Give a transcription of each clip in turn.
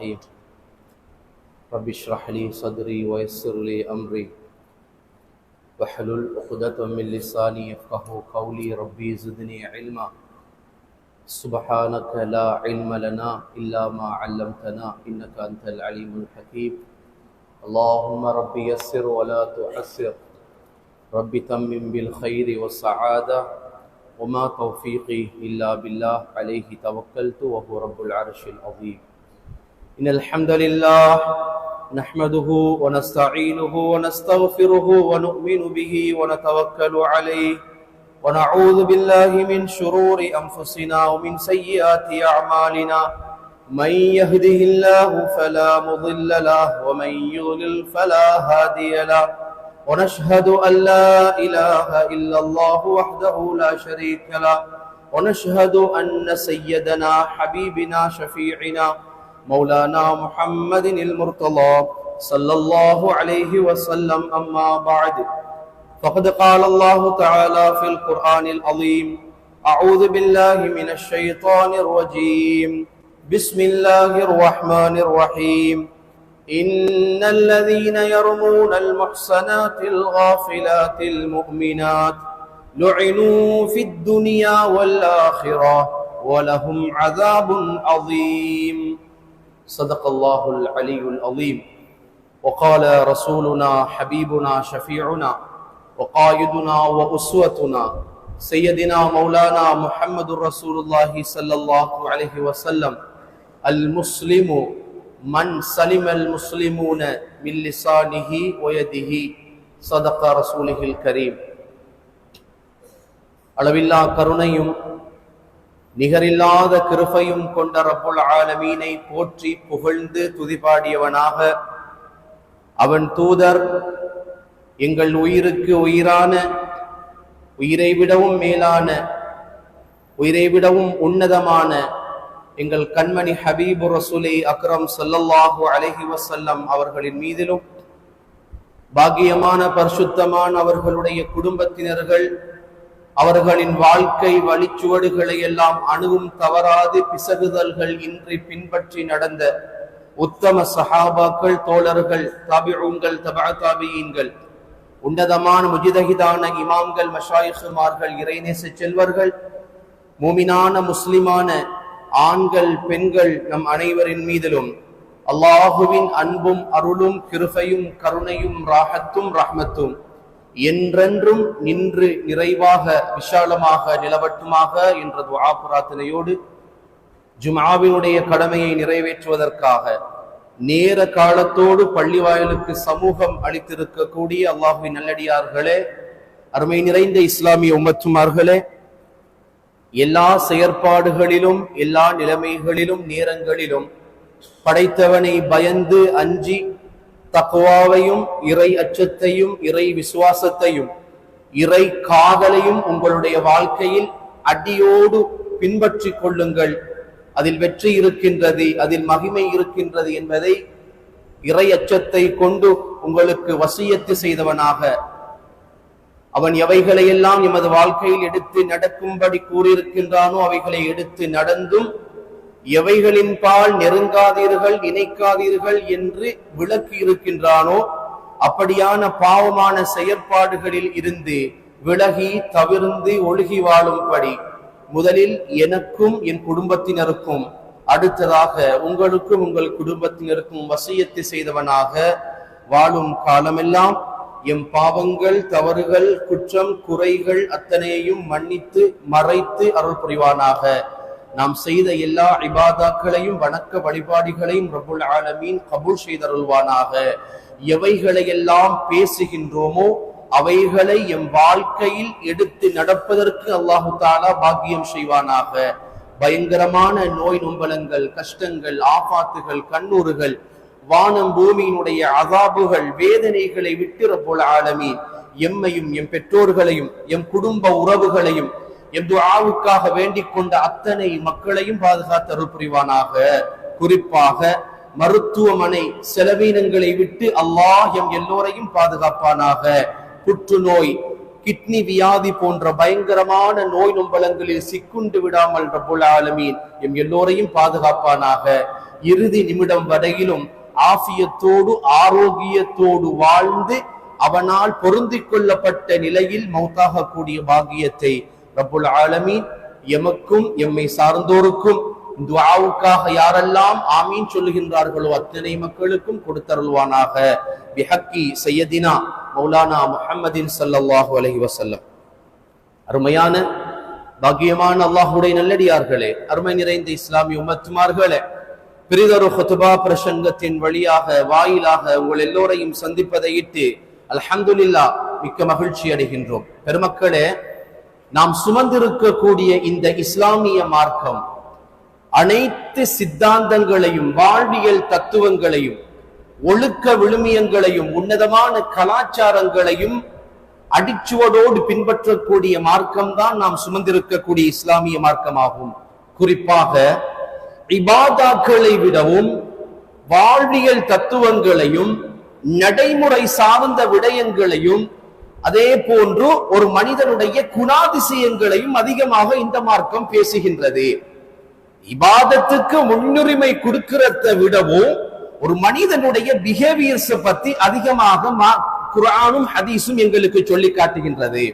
الرحيم رب اشرح لي صدري ويسر لي أمري واحلل عقدة من لساني يفقهوا قولي ربي زدني علما سبحانك لا علم لنا إلا ما علمتنا إنك أنت العليم الحكيم اللهم ربي يسر ولا تعسر ربي تمم بالخير والسعادة وما توفيقي إلا بالله عليه توكلت وهو رب العرش العظيم إن الحمد لله نحمده ونستعينه ونستغفره ونؤمن به ونتوكل عليه ونعوذ بالله من شرور أنفسنا ومن سيئات أعمالنا من يهده الله فلا مضل له ومن يضلل فلا هادي له ونشهد أن لا إله إلا الله وحده لا شريك له ونشهد أن سيدنا حبيبنا شفيعنا مولانا محمد المرتضى صلى الله عليه وسلم أما بعد فقد قال الله تعالى في القرآن العظيم أعوذ بالله من الشيطان الرجيم بسم الله الرحمن الرحيم إن الذين يرمون المحصنات الغافلات المؤمنات لعنوا في الدنيا والآخرة ولهم عذاب عظيم صدق الله العلي العظيم وقال رسولنا حبيبنا شفيعنا وقائدنا وأسوتنا سيدنا مولانا محمد رسول الله صلى الله عليه وسلم المسلم من سلم المسلمون من لسانه ويده صدق رسوله الكريم அளவில்லா கருணையும் நிகரில்லாத கிருபையும் கொண்ட ரப்புல் ஆலமீனை போற்றி புகழ்ந்து துதிபாடியவனாக அவன் தூதர் எங்கள் உயிருக்கு உயிரான, உயிரை விடவும் மேலான, உயிரை விடவும் உன்னதமான எங்கள் கண்மணி ஹபீபு ரசூலை அக்ரம் ஸல்லல்லாஹு அலைஹி வஸல்லம் அவர்களின் மீதிலும், பாக்கியமான பரிசுத்தமான அவர்களுடைய குடும்பத்தினர்கள் அவர்களின் வாழ்க்கை வழிச்சுவடுகளை எல்லாம் அணுவும் தவறாது பிசகுதல்கள் இன்றி பின்பற்றி நடந்த உத்தம சஹாபாக்கள், தோழர்கள், தாபிஊன்கள், தபஅ தாபிஈன்கள், உன்னதமான முஜ்தஹிதான இமாம்கள், மஷாயிஹ்மார்கள், இறைநேச செல்வர்கள், மூமினான முஸ்லிமான ஆண்கள், பெண்கள் நம் அனைவரின் மீதிலும் அல்லாஹுவின் அன்பும் அருளும் கிருபையும் கருணையும் ராஹத்தும் ரஹ்மத்தும் என்றென்றும் நின்று நிறைவாக விஷாலமாக நிலவட்டுமாக என்ற துஆ பிரார்த்தனையோடு ஜும்ஆவினுடைய கடமையை நிறைவேற்றுவதற்காக நேர காலத்தோடு பள்ளி வாயிலுக்கு சமூகம் அளித்திருக்கக்கூடிய அல்லாஹுவின் நல்லடியார்களே, அருமை நிறைந்த இஸ்லாமிய உம்மத்துமார்களே, எல்லா செயற்பாடுகளிலும் எல்லா நிலைமைகளிலும் நேரங்களிலும் படைத்தவனை பயந்து அஞ்சி தக்வாவையும் இறை அச்சத்தையும் இறை விசுவாசத்தையும் இறை காதலையும் உங்களுடைய வாழ்க்கையில் அடியோடு பின்பற்றி கொள்ளுங்கள். அதில் வெற்றி இருக்கின்றது, அதில் மகிமை இருக்கின்றது என்பதை இறை அச்சத்தை கொண்டு உங்களுக்கு வசியத்து செய்தவனாக அவன் எவைகளையெல்லாம் எமது வாழ்க்கையில் எடுத்து நடக்கும்படி கூறியிருக்கின்றானோ அவைகளை எடுத்து நடந்தும், எவைகளின் பால் நெருங்காதீர்கள் இணைக்காதீர்கள் என்று விளக்கி இருக்கின்றானோ அப்படியான பாவமான செயற்பாடுகளில் இருந்து விலகி தவிர்ந்து ஒழுகி வாழும்படி முதலில் எனக்கும் என் குடும்பத்தினருக்கும், அடுத்ததாக உங்களுக்கும் உங்கள் குடும்பத்தினருக்கும் வசியத்து செய்தவனாக வாழும் காலமெல்லாம் எம் பாவங்கள், தவறுகள், குற்றம், குறைகள் அத்தனையையும் மன்னித்து மறைத்து அருள் புரிவானாக. நாம் செய்த எல்லா இபாதாக்களையும் வணக்க வழிபாடுகளையும் ரப்புல் ஆலமீன் கபூல் செய்தருள்வானாக. எவைகளையெல்லாம் பேசுகின்றோமோ அவைகளை எம் வாழ்க்கையில் எடுத்து நடப்பதற்கு அல்லாஹு தஆலா பாக்கியம் செய்வானாக. பயங்கரமான நோய் நொம்பலங்கள், கஷ்டங்கள், ஆபாத்துகள், கண்ணூறுகள், வானம் பூமியினுடைய அஸாபுகள், வேதனைகளை விட்டு ரப்புல் ஆலமீன் எம்மையும் எம் பெற்றோர்களையும் எம் குடும்ப உறவுகளையும் எம் துஆவுக்காக வேண்டிக் கொண்ட அத்தனை மக்களையும் பாதுகாத்து அருள் புரிவானாக. குறிப்பாக மருத்துவமனை செலவீனங்களை விட்டு அல்லாஹ் எம் எல்லோரையும் பாதுகாப்பானாக. புற்றுநோய், கிட்னி வியாதி போன்ற பயங்கரமான நோய் நொம்பலங்களில் சிக்குண்டு விடாமல் ரப்புல் ஆலமீன் எம் எல்லோரையும் பாதுகாப்பானாக. இறுதி நிமிடம் வரையிலும் ஆஃபியத்தோடு ஆரோக்கியத்தோடு வாழ்ந்து அவனால் பொருந்திக் கொள்ளப்பட்ட நிலையில் மௌத்தாக கூடிய பாக்கியத்தை ரப்புல் ஆலமீன் எமக்கும் எம்மை சார்ந்தோருக்கும் துஆவுக்காக யாரெல்லாம் ஆமீன் சொல்லுகின்றார்களோ அத்தனை மக்களுக்கும் கொடுத்தருள்வானாக. பிஹக்கி சையதினா மௌலானா முஹம்மதின் ஸல்லல்லாஹு அலைஹி வஸல்லம். அருமையான பாக்கியமான அல்லாஹ்வுடைய நல்லடியார்களே, அருமை நிறைந்த இஸ்லாமிய உம்மத்துமார்களே, பெரிதொரு குத்பா பிரசங்கத்தின் வழியாக வாயிலாக உங்கள் எல்லோரையும் சந்திப்பதை இட்டு அல்ஹம்துலில்லாஹ் மிக்க மகிழ்ச்சி அடைகின்றோம். பெருமக்களே, நாம் சுமந்திருக்கக்கூடிய இந்த இஸ்லாமிய மார்க்கம் அனைத்து சித்தாந்தங்களையும் வாழ்வியல் தத்துவங்களையும் ஒழுக்க விழுமியங்களையும் உன்னதமான கலாச்சாரங்களையும் அடிச்சுவடோடு பின்பற்றக்கூடிய மார்க்கம் தான் நாம் சுமந்திருக்கக்கூடிய இஸ்லாமிய மார்க்கமாகும். குறிப்பாக இபாதாக்களை விடவும் வாழ்வியல் தத்துவங்களையும் நடைமுறை சார்ந்த விடயங்களையும் அதே போன்று ஒரு மனிதனுடைய குணாதிசயங்களையும் அதிகமாக இந்த மார்க்கம் பேசுகின்றது. இபாதத்துக்கு முன்னுரிமை கொடுக்கிறத விடவும் ஒரு மனிதனுடைய பிஹேவியர்ஸ் பத்தி அதிகமாக குர்ஆனும் ஹதீஸும் எங்களுக்கு சொல்லி காட்டுகின்றது.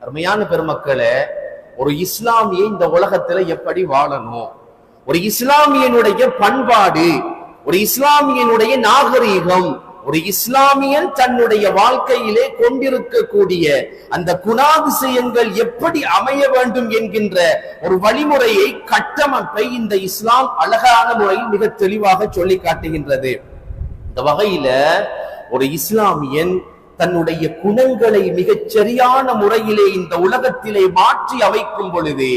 அருமையான பெருமக்களே, ஒரு இஸ்லாமிய இந்த உலகத்துல எப்படி வாழணும், ஒரு இஸ்லாமியனுடைய பண்பாடு, ஒரு இஸ்லாமியனுடைய நாகரீகம், ஒரு இஸ்லாமியன் தன்னுடைய வாழ்க்கையிலே கொண்டிருக்கக்கூடிய அந்த குணாதிசயங்கள் எப்படி அமைய வேண்டும் என்கின்ற ஒரு வழிமுறையை, கட்டமைப்பை இந்த இஸ்லாம் அழகான முறையில் மிக தெளிவாக சொல்லி காட்டுகின்றது. இந்த வகையில ஒரு இஸ்லாமியன் தன்னுடைய குணங்களை மிகச் சரியான முறையிலே இந்த உலகத்திலே மாற்றி அமைக்கும் பொழுது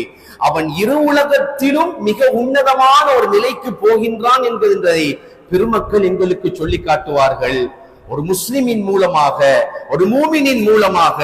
அவன் இரு உலகத்திலும் மிக உன்னதமான ஒரு நிலைக்கு போகின்றான் என்கின்றதை பெருமக்கள் எங்களுக்கு சொல்லி காட்டுவார்கள். ஒரு முஸ்லிமின் மூலமாக, ஒரு மூமினின் மூலமாக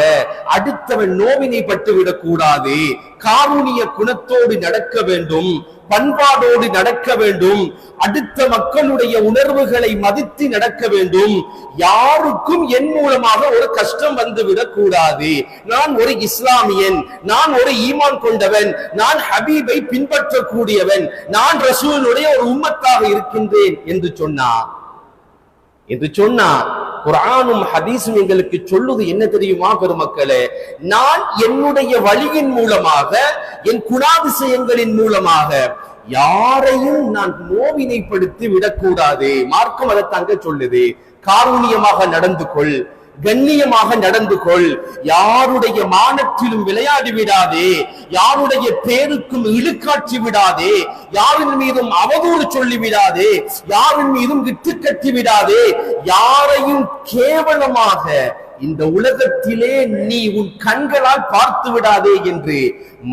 அடுத்தவன் நோவினைப்பட்டுவிடக் கூடாது. காருணிய குணத்தோடு நடக்க வேண்டும், பண்பாடோடு நடக்க வேண்டும், அடுத்த மக்களுடைய உணர்வுகளை மதித்து நடக்க வேண்டும். யாருக்கும் என் மூலமாக ஒரு கஷ்டம் வந்துவிடக் கூடாது. நான் ஒரு இஸ்லாமியன், நான் ஒரு ஈமான் கொண்டவன், நான் ஹபீபை பின்பற்றக்கூடியவன், நான் ரசூலுடைய ஒரு உம்மத்தாக இருக்கின்றேன் என்று சொன்னா குர்ஆனும் ஹதீஸும் எங்களுக்கு சொல்லுது என்ன தெரியுமா பெருமக்களே? நான் என்னுடைய வழியின் மூலமாக, என் குணாதிசயங்களின் மூலமாக யாரையும் நான் நோவினைப்படுத்தி விடக்கூடாது. மார்க்கம் அதை தங்க சொல்லுது. காரூணியமாக நடந்து கொள், கண்ணியமாக நடந்து கொள், யாருடைய மானத்திலும் விளையாடி விடாதே, யாருடைய பேருக்கும் இழுக்காட்சி விடாதே, யாரின் மீதும் அவதூறு சொல்லி விடாதே, யாரின் மீதும் விட்டு கட்டி விடாதே, யாரையும் கேவலமாக இந்த உலகத்திலே நீ உன் கண்களால் பார்த்து விடாதே என்று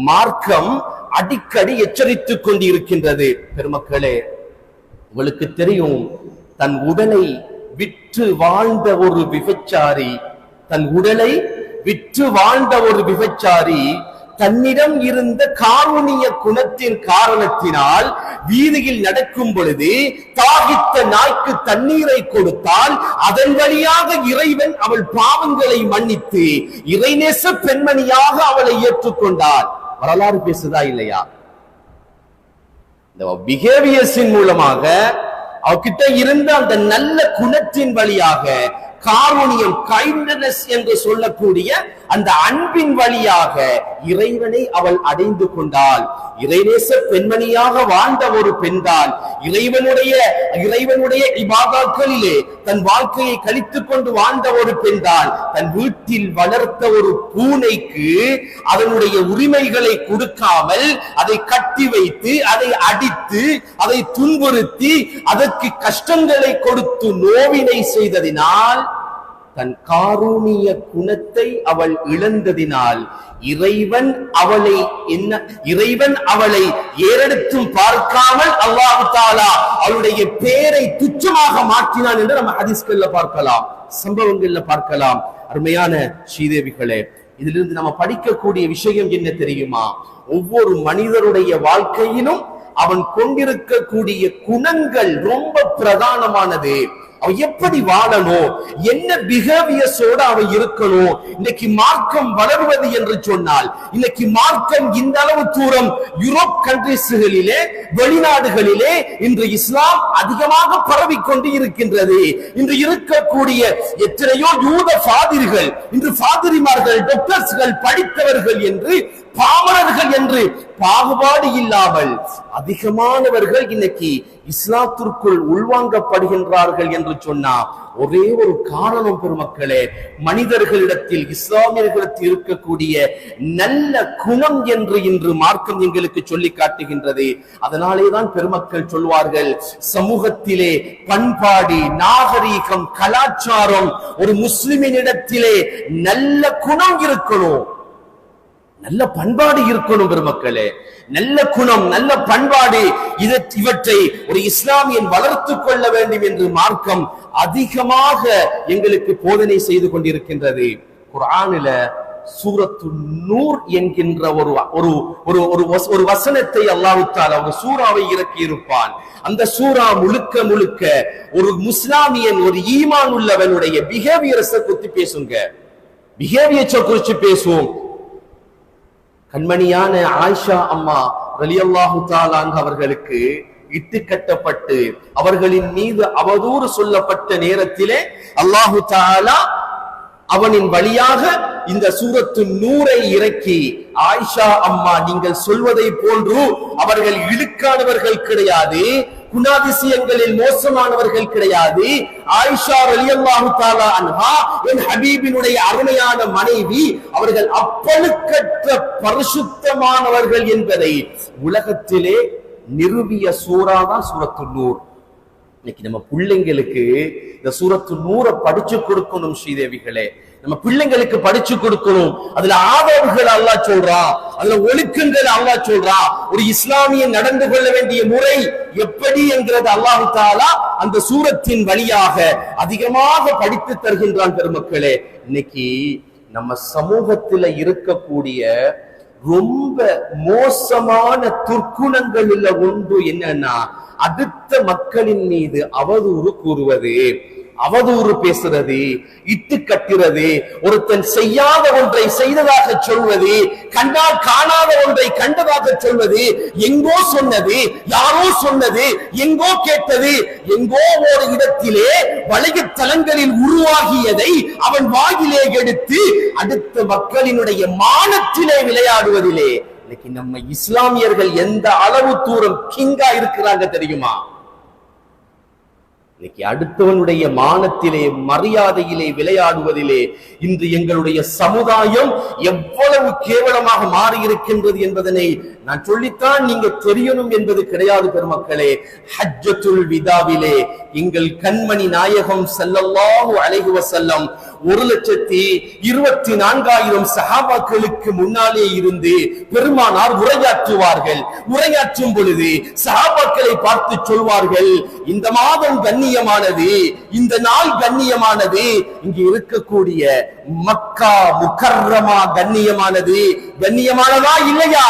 மார்க்கம் அடிக்கடி எச்சரித்துக் கொண்டிருக்கின்றது. பெருமக்களே, உங்களுக்கு தெரியும், தன் உடலை விற்று வாழ்ந்த ஒரு விபச்சாரி, தன் உடலை விற்று வாழ்ந்த ஒரு விபச்சாரி தன்னிடம் இருந்த காருணிய குணத்தின் காரணத்தினால் வீதியில் நடக்கும் பொழுது தாகித்த நாய்க்கு தண்ணீரை கொடுத்தால் அதன் வழியாக இறைவன் அவள் பாவங்களை மன்னித்து இறைநேச பெண்மணியாக அவளை ஏற்றுக்கொண்டாள். வரலாறு பேசுதா இல்லையா? இந்த பிஹேவியர்ஸின் மூலமாக அவகிட்ட இருந்த அந்த நல்ல குணத்தின் வழியாக, காருணியம், கைண்ட்னஸ் என்று சொல்லக்கூடிய அந்த அன்பின் வழியாக இறைவனை அவள் அடைந்து கொண்டாள். இறைநேச பெண்மணியாக வாழ்ந்த ஒரு பெண்தான். இறைவனுடைய இபாதத்களிலே தன் வாழ்க்கையை கழித்துக் கொண்டு வாழ்ந்த ஒரு பெண்தான். தன் வீட்டில் வளர்த்த ஒரு பூனைக்கு அதனுடைய உரிமைகளை கொடுக்காமல் அதை கட்டி வைத்து, அதை அடித்து, அதை துன்புறுத்தி, அதற்கு கஷ்டங்களை கொடுத்து நோவினை செய்ததினால், தன் காரூணிய குணத்தை அவள் இழந்ததினால் இறைவன் அவளை ஏறெடுத்தும் பார்க்காமல் அல்லாஹ் தஆலா அவளுடைய பேரை துச்சமாக மாற்றினான் என்று நம்ம ஹதீஸ்கள்ல பார்க்கலாம், சம்பவங்கள்ல பார்க்கலாம். அருமையான ஸ்ரீதேவிகளே, இதிலிருந்து நம்ம படிக்கக்கூடிய விஷயம் என்ன தெரியுமா? ஒவ்வொரு மனிதருடைய வாழ்க்கையிலும் அவன் கொண்டிருக்கக்கூடிய குணங்கள் ரொம்ப பிரதானமானது. அவன் எப்படி வாழணும், என்ன பிஹேவியர்ஸோட அவன் இருக்கணும். இன்னைக்கு மார்க்கம் வளர்வது என்று சொன்னால், இன்னைக்கு மார்க்கம் இந்த அளவு தூரம் யூரோப் கண்ட்ரீஸ்களிலே, வெளிநாடுகளிலே இன்று இஸ்லாம் அதிகமாக பரவிக்கொண்டு இருக்கின்றது. இன்று இருக்கக்கூடிய எத்தனையோ யூத ஃபாதிர்கள், இன்று ஃபாதிரிமார்கள், டாக்டர்ஸ்கள், படித்தவர்கள் என்று, பாமரர்கள் என்று பாகுபாடு இல்லாமல் அதிகமானவர்கள் இன்னைக்கு இஸ்லாத்திற்குள் உள்வாங்கப்படுகின்றார்கள் என்று சொன்னா ஒரே ஒரு காரணம் பெருமக்களே, மனிதர்களிடத்தில், இஸ்லாமியர்களிடத்தில் இருக்கக்கூடிய நல்ல குணம் என்று இன்று மார்க்கம் எங்களுக்கு சொல்லி காட்டுகின்றது. அதனாலேதான் பெருமக்கள் சொல்வார்கள், சமூகத்திலே பண்பாடு, நாகரீகம், கலாச்சாரம், ஒரு முஸ்லிமினிடத்திலே நல்ல குணம் இருக்கணும், நல்ல பண்பாடு இருக்கணும் பெருமக்களே. நல்ல குணம், நல்ல பண்பாடு, இவற்றை ஒரு இஸ்லாமியன் வளர்த்துக் கொள்ள வேண்டும் என்று மார்க்கம் அதிகமாக எங்களுக்கு போதனை செய்து கொண்டிருக்கின்றது. குர்ஆனில சூரத்து நூர் என்கின்ற ஒரு வசனத்தை அல்லாஹ் தஆலா ஒரு சூறாவை இறக்கி இருப்பான். அந்த சூரா முழுக்க முழுக்க ஒரு முஸ்லிமியன், ஒரு ஈமான் உள்ளவனுடைய பிஹேவியர்ஸை குறித்து பேசுங்க, பிஹேவியர்ஸை குறித்து பேசுவோம். கண்மணியான ஆயிஷா அம்மா ரலியல்லாஹு தஆலா அவர்களுக்கு இட்டு கட்டப்பட்டு அவர்களின் மீது அவதூறு சொல்லப்பட்ட நேரத்திலே அல்லாஹு தஆலா அவனின் வழியாக இந்த சூரத்து நூரை இறக்கி, ஆயிஷா அம்மா நீங்கள் சொல்வதை போன்று அவர்கள் இழுக்கானவர்கள் கிடையாது, குணாதிசயங்களில் மோசமானவர்கள் கிடையாது. ஆயிஷா ரலியல்லாஹு தஆலா அன்ஹா என் ஹபீபினுடைய அருமையான மனைவி, அவர்கள் அப்பழுக்கற்ற பரிசுத்தமானவர்கள் என்பதை உலகத்திலே நிறுவிய சூரா தான் சூரத்து நூர். இன்னைக்கு நம்ம பிள்ளைங்களுக்கு இந்த சூரத்து நூரை படிச்சு கொடுக்கணும். ஸ்ரீதேவிகளே, நம்ம பிள்ளைங்களுக்கு படிச்சு கொடுக்கணும். அதுல ஆதரவுகள் அல்லாஹ் சொல்றான், அதுல ஒழுக்கங்கள் அல்லாஹ் சொல்றான், ஒரு இஸ்லாமியன் நடந்து கொள்ள வேண்டிய முறை எப்படி என்கிறது அல்லாஹ் தஆலா அந்த சூரத்தின் வழியாக அதிகமாக படித்து தருகின்றான். பெருமக்களே, இன்னைக்கு நம்ம சமூகத்துல இருக்கக்கூடிய ரொம்ப மோசமான துர்க்குணங்கள் ஒன்று என்னன்னா, அடுத்த மக்களின் மீது அவதூறு கூறுவது, அவதூறு பேசுறது, இட்டு கட்டுறது, ஒருத்தன் செய்யாத ஒன்றை செய்ததாக சொல்வது, கண்டால் காணாத ஒன்றை கண்டதாக சொல்வது, எங்கோ சொன்னது, யாரோ சொன்னது, எங்கோ கேட்டது, எங்கோ ஒரு இடத்திலே வலைத்தளங்களில் உருவாகியதை அவன் வாயிலே எடுத்து அடுத்த மக்களினுடைய மானத்திலே விளையாடுவதிலே இன்னைக்கு நம்ம இஸ்லாமியர்கள் எந்த அளவு தூரம் கிங்கா இருக்கிறாங்க தெரியுமா? இன்னைக்கு அடுத்தவனுடைய மானத்திலே, மரியாதையிலே விளையாடுவதிலே இன்று எங்களுடைய சமுதாயம் எவ்வளவு கேவலமாக மாறி இருக்கின்றது என்பதனை நான் சொல்லித்தான் நீங்க தெரியணும் என்பது கிடையாது. பெருமக்களே, ஹஜ்ஜத்துல் விதாவிலே எங்கள் கண்மணி நாயகம் ஸல்லல்லாஹு அலைஹி வஸல்லம் 1,24,000 சஹாபாக்களுக்கு முன்னாலே இருந்து பெருமானார் உரையாற்றுவார்கள். உரையாற்றும் பொழுது சஹாபாக்களை பார்த்து சொல்வார்கள், இந்த மாதம் கண்ணியமானது, இந்த நாள் கண்ணியமானது, இங்கு இருக்கக்கூடிய மக்கா முக்கர்ரமா கண்ணியமானது, கண்ணியமானதா இல்லையா?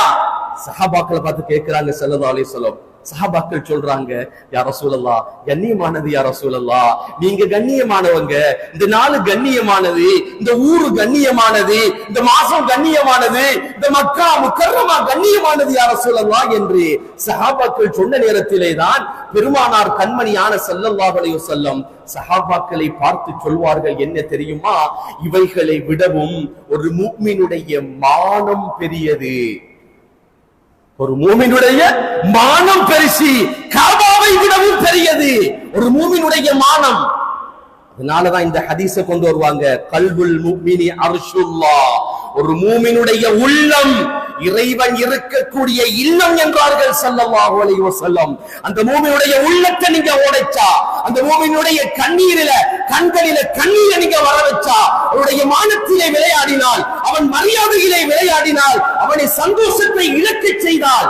சஹாபாக்களை பார்த்து கேட்கிறாங்க ஸல்லல்லாஹு அலைஹி வஸல்லம். சஹாபாக்கள் சொல்றாங்க, யா ரசூலல்லாஹ், கண்ணியமானது யா ரசூலல்லாஹ், நீங்க கண்ணியமானவங்க, இந்த நாள் கண்ணியமானது, இந்த ஊரு கண்ணியமானது, இந்த மாசம் கண்ணியமானது, இந்த மக்கா முக்கர்ரமா கண்ணியமானது யா ரசூலல்லாஹ் என்று சஹாபாக்கள் சொன்ன நேரத்திலே தான் பெருமானார் கண்மணியான ஸல்லல்லாஹு அலைஹி வஸல்லம் சஹாபாக்களை பார்த்து சொல்வார்கள், என்ன தெரியுமா? இவைகளை விடவும் ஒரு முஃமினுடைய மானம் பெரியது. ஒரு மூமினுடைய மானம் பெருசி, காபாவை விடவும் பெரியது ஒரு மூமினுடைய மானம். அதனாலதான் இந்த ஹதீஸை கொண்டு வருவாங்க, கல்புல் முஃமினி அர்ஷுல்லாஹ், ஒரு மூமினுடைய உள்ளம் இறைவன் இருக்கக்கூடிய இல்லம் என்றார்கள் ஸல்லல்லாஹு அலைஹி வஸல்லம். அந்த மூமினுடைய உள்ளத்தை நீங்க உடைச்சா, அந்த மூமினுடைய கண்களில கண்ணீரை நீங்க வர வச்சா, அவருடைய மானத்திலே விளையாடினால், அவன் மரியாதையிலே விளையாடினால், அவனை சந்தோஷத்தை இழக்க செய்தால்,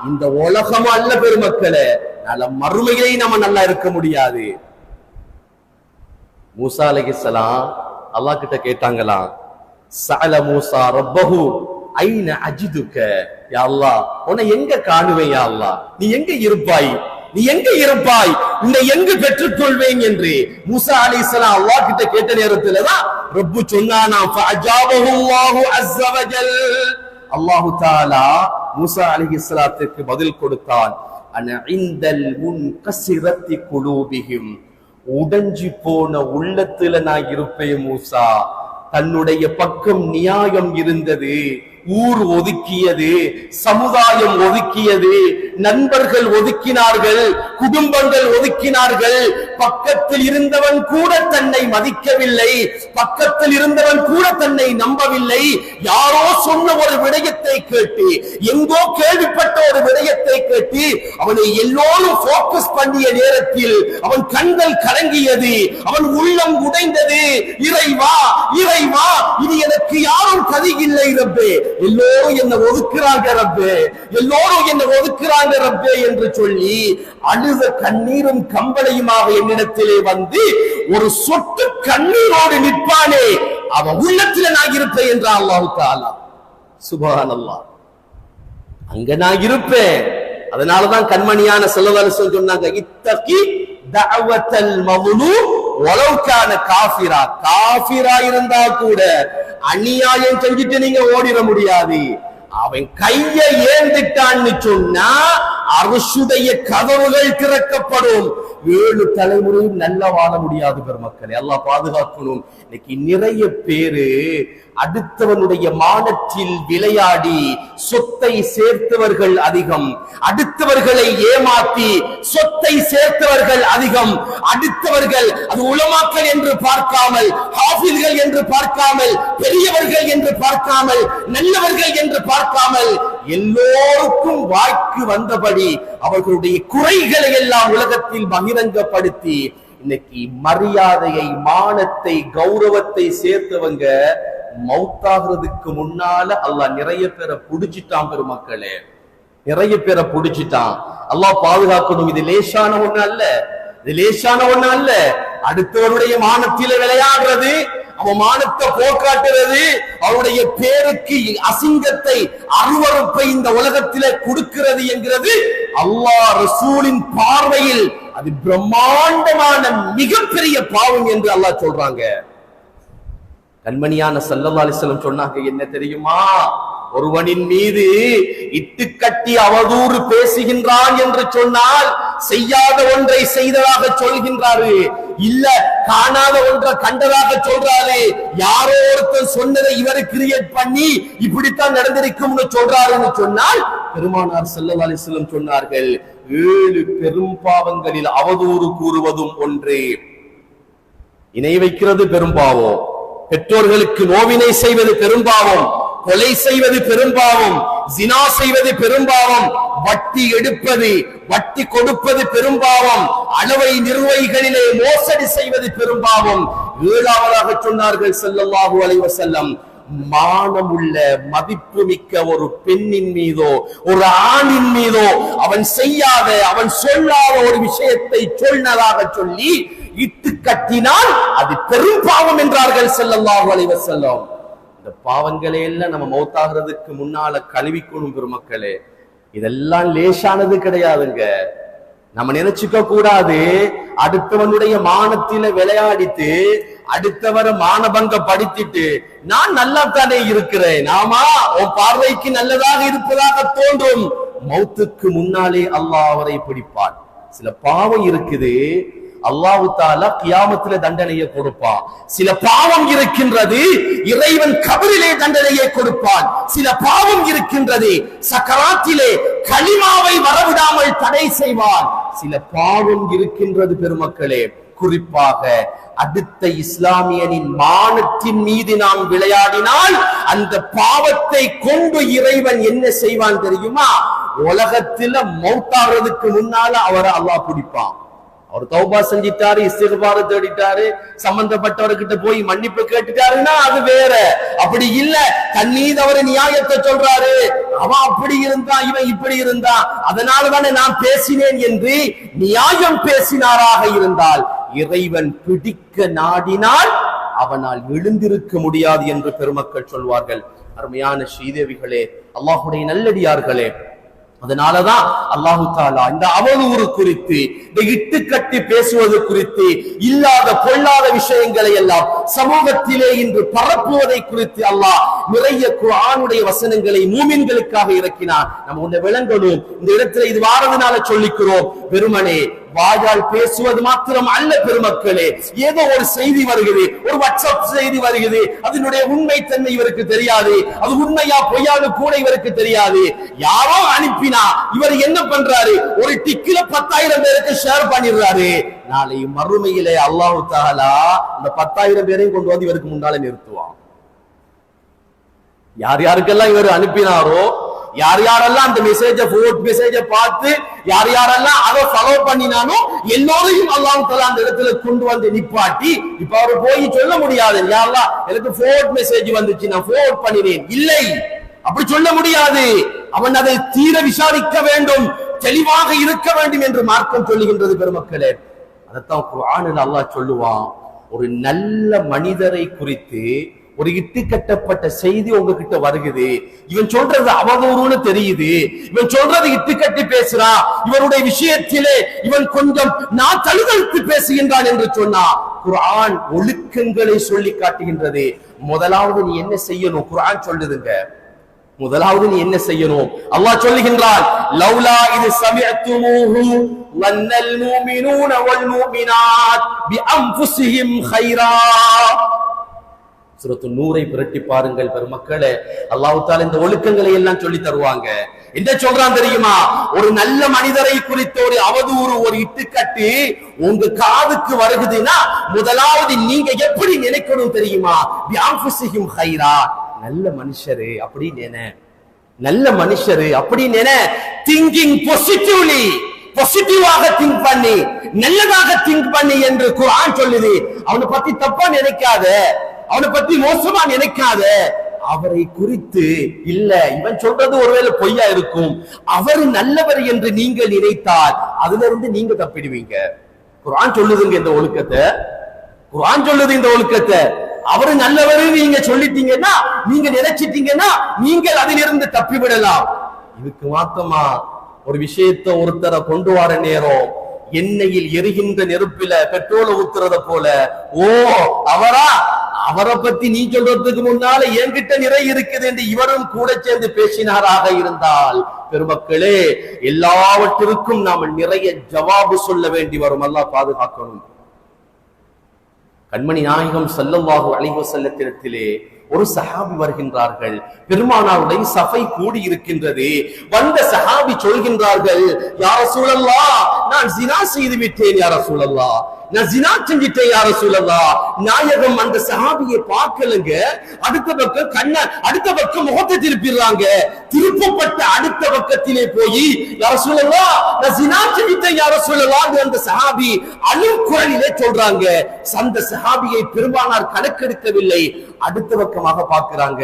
இந்த உலகம் அல்ல பெருமக்களே, நல்ல மறுமையை நம்ம நல்லா இருக்க முடியாது. மூசா அலைஹிஸ்ஸலாம் அல்லாஹ் கிட்ட கேட்டாங்களாம், சஅல மூசா ரப்பஹு ஐன அஜிதுக, யா அல்லாஹ், உன்னை எங்க காணுவேன் யா அல்லாஹ், நீ எங்க இருப்பாய், நீ எங்க இருப்பாய், உன்னை எங்கு பெற்றுக்கொள்வேன் என்று மூசா அலைஹிஸ்ஸலாம் அல்லாஹ் கிட்ட கேட்ட நேரத்துல தான் ரப்பு சொன்னானா ஃபஅஜாபஹு அல்லாஹு அஸ்ஸ வஜல். அல்லாஹ் தஆலா மூசா அலைஹிஸ்ஸலாத்துக்கு பதில் கொடுத்தான், அன இந்தல் முன்கஸிரத்தி குலூபிஹிம், உடைஞ்சி போன உள்ளத்துல நான் இருப்பேன் மூசா. தன்னுடைய பக்கம் நியாயம் இருந்தது, ஊர் ஒதுக்கியது, சமுதாயம் ஒதுக்கியது, நண்பர்கள் ஒதுக்கினார்கள், குடும்பங்கள் ஒதுக்கினார்கள், பக்கத்தில் இருந்தவன் கூட தன்னை மதிக்கவில்லை, பக்கத்தில் இருந்தவன் கூட தன்னை நம்பவில்லை. யாரோ சொன்ன ஒரு விடயத்தை கேட்டு, எங்கோ கேள்விப்பட்ட ஒரு விடயத்தை கேட்டு அவனை எல்லோரும் போக்கஸ் பண்ணிய நேரத்தில் அவன் கண்கள் கலங்கியது, அவன் உள்ளம் உடைந்தது. இறைவா இறைவா, இது எனக்கு யாரும் கதியில்லை ரப்பே, எல்லோரும் என்ன ஒதுக்குறாங்க ரப்பே, எல்லோரும் என்ன ஒதுக்குறாங்க ரப்பே என்று சொல்லி அழுத கண்ணீரும் கம்பளையுமாக என்னிடத்திலே வந்து ஒரு சொட்டு கண்ணீரோடு நிற்பானே, அவன் உள்ளத்தில் நான் இருப்பேன் என்ற அல்லாஹ் தஆலா. சுப்ஹானல்லாஹ், அங்க நான் இருப்பேன். அதனாலதான் கண்மணியான ஸல்லல்லாஹு அலைஹி வஸல்லம் சொன்னாங்க, இத்தகி தஅவத்தல் மظلوم வலவ் கான காஃபிரா. காஃபிரா இருந்தா கூட அநியாயம் செஞ்சுட்டு நீங்க ஓடிட முடியாது. அவன் கைய ஏந்திட்டான்னு சொன்னா அரசுடைய கதவுகள் திறக்கப்படும். 7 தலைமுறையும் நல்லா வாழ முடியாது பெருமக்களே, அல்லாஹ் பாதுகாக்கணும். இன்னைக்கு நிறைய பேரு அடுத்தவனுடைய மானத்தில் விளையாடி சொத்தை சேர்த்தவர்கள் அதிகம், அடுத்தவர்களை ஏமாற்றி சொத்தை சேர்த்தவர்கள் அதிகம். அடுத்தவர்கள் அது உலமாக்கள் என்று பார்க்காமல், ஹாஃபில்கள் என்று பார்க்காமல், பெரியவர்கள் என்று பார்க்காமல், நல்லவர்கள் என்று பார்க்காமல், எல்லோருக்கும் வாய்க்கு வந்தபடி அவர்களுடைய குறைகளை எல்லாம் உலகத்தில் பகிரங்கப்படுத்தி இன்னைக்கு மரியாதையை, மானத்தை, கௌரவத்தை சேர்த்தவங்க மௌத்தாகிறதுக்கு முன்னால அல்லாஹ் நிறைய பேரை புடிச்சிட்டான் பெருமக்களே, நிறைய பேரை புடிச்சிட்டான். அல்லாஹ் பாதுகாக்கணும். இது லேசான ஒண்ணு அல்ல, இது லேசான ஒண்ணு அல்ல. அடுத்தவருடைய மானத்தில விளையாடுறது, அவன் மானத்தை போக்காட்டுறது, அவருடைய பேருக்கு அசிங்கத்தை, அருவருப்பை இந்த உலகத்திலே கொடுக்கிறது என்கிறது அல்லாஹ் ரசூலின் பார்வையில் அது பிரம்மாண்டமான மிகப்பெரிய பாவம் என்று அல்லாஹ் சொல்றாங்க. கண்மணியான ஸல்லல்லாஹு அலைஹி வஸல்லம் சொன்னாங்க, என்ன தெரியுமா, ஒருவனின் மீது இட்டுக்கட்டி அவதூறு பேசுகின்றான் என்று சொன்னால் செய்யாத ஒன்றை செய்ததாக சொல்கின்றாரு, இல்ல காணாத ஒன்றை கண்டதாக சொல்றாரு, யாரோ ஒருத்தர் சொன்னதை இவரை கிரியேட் பண்ணி இப்படித்தான் நடந்திருக்கும்னு சொல்றாருன்னு சொன்னால் பெருமானார் ஸல்லல்லாஹு அலைஹி வஸல்லம் சொன்னார்கள், 7 பெரும் பாவங்களில் அவதூறு கூறுவதும் ஒன்று. இணை வைக்கிறது பெரும்பாவம், பெற்றோர்களுக்கு நோவினை செய்வது பெரும்பாவம், கொலை செய்வது பெரும்பாவம், ஜினா செய்வது பெரும்பாவம், வட்டி எடுப்பது, வட்டி கொடுப்பது பெரும்பாவம், அளவை நிறுவைகளிலே மோசடி செய்வது பெரும்பாவம். 7ஆவதாக சொன்னார்கள் ஸல்லல்லாஹு அலைஹி வஸல்லம், மானமுள்ள மதிப்பு மிக்க ஒரு பெண்ணின் மீதோ ஒரு ஆணின் மீதோ அவன் செய்யாத, அவன் சொல்லாத ஒரு விஷயத்தை சொன்னதாக சொல்லி இட்டு கட்டினால் அது பெரும் பாவம் என்றார்கள் ஸல்லல்லாஹு அலைஹி வஸல்லம். இந்த பாவங்களை எல்லாம் நம்ம மௌத்தாகிறதுக்கு முன்னால கழுவிக்கணும் பெருமக்களே. இதெல்லாம் லேசானது கிடையாதுங்க. நம்ம நினைச்சுக்க கூடாது அடுத்தவனுடைய மானத்தில விளையாடிட்டு அடுத்தவரை மானபங்கப்படுத்திட்டு நான் நல்லா தானே இருக்கிறேன், ஆமா உன் பார்வைக்கு நல்லதாக இருப்பதாக தோன்றும், மௌத்துக்கு முன்னாலே அல்லாஹ் அவரை பிடிப்பான். சில பாவம் இருக்குது, அல்லாஹ் தஆலா கியாமத்திலே தண்டனையை கொடுப்பான். சில பாவம் இருக்கின்றது, இறைவன் கபரிலே தண்டனையை கொடுப்பான். சில பாவம் இருக்கின்றது, சக்கராத்திலே கலிமாவை வரவிடாமல் தடை செய்வான். சில பாவம் இருக்கின்றது பெருமக்களே, குறிப்பாக அடுத்த இஸ்லாமியனின் மானத்தின் மீது நாம் விளையாடினால் அந்த பாவத்தை கொண்டு இறைவன் என்ன செய்வான் தெரியுமா, உலகத்தில மௌத்தாகிறதுக்கு முன்னால அவரை அல்லாஹ் பிடிப்பான். அவர் தௌபா செஞ்சிட்டாரு, இஸ்திக்பார் தேடிட்டாரு, சம்பந்தப்பட்டவர்கிட்ட போய் மன்னிப்பு கேட்டுட்டாருன்னா அது வேற. அப்படி இல்ல, தன்னீது அவர் நியாயத்தை சொல்றாரு, அவன் அப்படி இருந்தா இவன் இப்படி இருந்தா அதனாலதானே நான் பேசினேன் என்று நியாயம் பேசினாராக இருந்தால் இறைவன் பிடிக்க நாடினால் அவனால் எழுந்திருக்க முடியாது என்று பெருமக்கள் சொல்வார்கள். அருமையான ஸ்ரீதேவிகளே, அல்லாஹுடைய நல்லடியார்களே, அதனாலதான் அல்லாஹு தாலா இந்த அவதூறு குறித்து, இந்த இட்டுக்கட்டி பேசுவது குறித்து, இல்லாத பொல்லாத விஷயங்களை எல்லாம் சமூகத்திலே இன்று பரப்புவதை குறித்து அல்லாஹ் நிறைய குர்ஆனுடைய வசனங்களை மூமின்களுக்காக இறக்கினார். நம்ம ஒன்றை விளங்கணும், இந்த இடத்துல இது வாரதுனால சொல்லிக்கிறோம், வெறுமனே வாயால் பேசுவது மாத்திரம் அல்ல பெருமக்களே. ஏதோ ஒரு செய்தி வருகிறது, ஒரு வாட்ஸ்அப் செய்தி வருகிறது, அதனுடைய உண்மை தன்மை இவருக்கு தெரியாது, அது உண்மையா பொய்யான்னு கூட இவருக்கு தெரியாது. யாரோ அனுப்பினா இவர் என்ன பண்றாரு, ஒரு டிக்கில 10,000 பேருக்கு ஷேர் பண்ணிடுறாரு. நாளை மறுமையிலே அல்லாஹ் தஆலா அந்த 10,000 பேரையும் கொண்டு வந்து இவருக்கு முன்னால நிறுத்துவான். யார் யாருக்கெல்லாம் இவர் அனுப்பினாரோ, யார் யாரெல்லாம் அந்த மெசேஜை பார்த்து யார் யாரெல்லாம் அதை ஃபாலோ பண்ணினானோ எல்லோரையும் அல்லாஹ் தஆலா அந்த இடத்துல கொண்டு வந்து நிப்பாட்டி, இப்ப அவர் போய் சொல்ல முடியாது, யா அல்லாஹ் எனக்கு ஃபோர்ட் மெசேஜ் வந்துச்சு, நான் ஃபோர்ட் பண்ணினேன், இல்லை, அப்படி சொல்ல முடியாது. அவன் அதை தீர விசாரிக்க வேண்டும், தெளிவாக இருக்க வேண்டும் என்று மார்க்கம் சொல்லுகின்றது பெருமக்களே. அதைத்தான் குர்ஆனில் அல்லாஹ் சொல்லுவான், ஒரு நல்ல மனிதரை குறித்து ஒரு இட்டு கட்டப்பட்ட செய்தி உங்ககிட்ட வருகிறது, இவன் சொல்றது அவதூறுன்னு தெரியுது, இவன் சொல்றது இட்டு கட்டி பேசுறான், இவருடைய விஷயத்திலே இவன் கொஞ்சம் நான் தழுதழுத்து பேசுகின்றான் என்று சொன்னா குர்ஆன் ஒழுக்கங்களை சொல்லி காட்டுகின்றது. முதலாவது நீ என்ன செய்யணும், குர்ஆன் சொல்லுதுங்க, முதலாவது நீ என்ன செய்யணும், அல்லாஹ் சொல்லுகின்றான், லௌலா இது சமிஅத்துமூஹு வன்னல் முஃமினூன வல் முஃமினாத் பிஅன்ஃபுஸிஹிம் கைரா. சூரத்து நூரை புரட்டி பாருங்கள் பெருமக்களே, அல்லாஹ் தஆலா இந்த ஒழுக்கங்களை எல்லாம் சொல்லி தருவாங்க. என்ன சொல்றான் தெரியுமா, ஒரு நல்ல மனிதரை குறித்த ஒரு அவதூறு, ஒரு இட்டுக்கட்டு உங்க காதுக்கு வருகுதுன்னா முதலாவது நீங்க எப்படி நினைக்கணும் தெரியுமா, பிஅன்ஃபுஸிஹிம் கைரா, நல்ல மனுஷரு அப்படி நினை, நல்ல மனுஷரு அப்படி நினை. திங்கிங் பாசிட்டிவ்லி, பாசிட்டிவாக திங்க் பண்ணி, நல்லதாக திங்க் பண்ணி என்று குர்ஆன் சொல்லுது. அவனை பத்தி தப்பா நினைக்காத, அவனை பத்தி மோசமா நினைக்காத, அவரை குறித்து இல்ல இவன் சொல்றது ஒருவேளை பொய்யா இருக்கும், அவர் நல்லவர் என்று நீங்கள் நினைத்தால் அதுல இருந்து நீங்க தப்பிடுவீங்க. குர்ஆன் சொல்லுதுங்க இந்த ஒழுக்கத்தை, குர்ஆன் சொல்லுது இந்த ஒழுக்கத்தை. அவரு நல்லவரு நீங்க சொல்லிட்டீங்கன்னா, நீங்க நினைச்சிட்டீங்கன்னா நீங்கள் அதிலிருந்து தப்பி விடலாம். இதுக்கு மாத்தமா ஒரு விஷயத்தை ஒருத்தரை கொண்டு வர நேரம் எண்ணெயில் எரிகின்ற நெருப்பில பெட்ரோலை ஊத்துறத போல, ஓ அவரா, அவரை பத்தி நீ சொல்றதுக்கு முன்னால என்கிட்ட நிறைய இருக்குது என்று இவரும் கூட சேர்ந்து பேசினாராக இருந்தால் பெருமக்களே, எல்லாவற்றிற்கும் நாம நிறைய ஜவாபு சொல்ல வேண்டி வரும். அல்லாஹ் பாதுகாக்கணும். கண்மணி நாயகம் ஸல்லல்லாஹு அலைஹி வஸல்லத்திலே ஒரு சஹாபி வருகின்றார்கள், பெருமானாருடைய சஃபை கூடி இருக்கின்றது. வந்த சஹாபி சொல்கின்றார்கள், யா ரசூலல்லாஹ் நான் ஜினா செய்து விட்டேன், யா ரசூலல்லாஹ் நான் ஜினா செஞ்சிட்டேன், யா ரசூலல்லாஹ். நாயகம் அந்த சஹாபியை பார்க்கலங்க, அடுத்த பக்கம் முகத்தை திருப்பிடுறாங்க. திருப்பப்பட்ட அடுத்த பக்கத்திலே போய் யா ரசூலல்லாஹ் நான் ஜினா செஞ்சிட்டேன், யா ரசூலல்லாஹ் அந்த சஹாபி அழும் குரலிலே சொல்றாங்க. அந்த சஹாபியை பெருமானார் கணக்கெடுக்கவில்லை, அடுத்த பக்கமாக பார்க்கிறாங்க.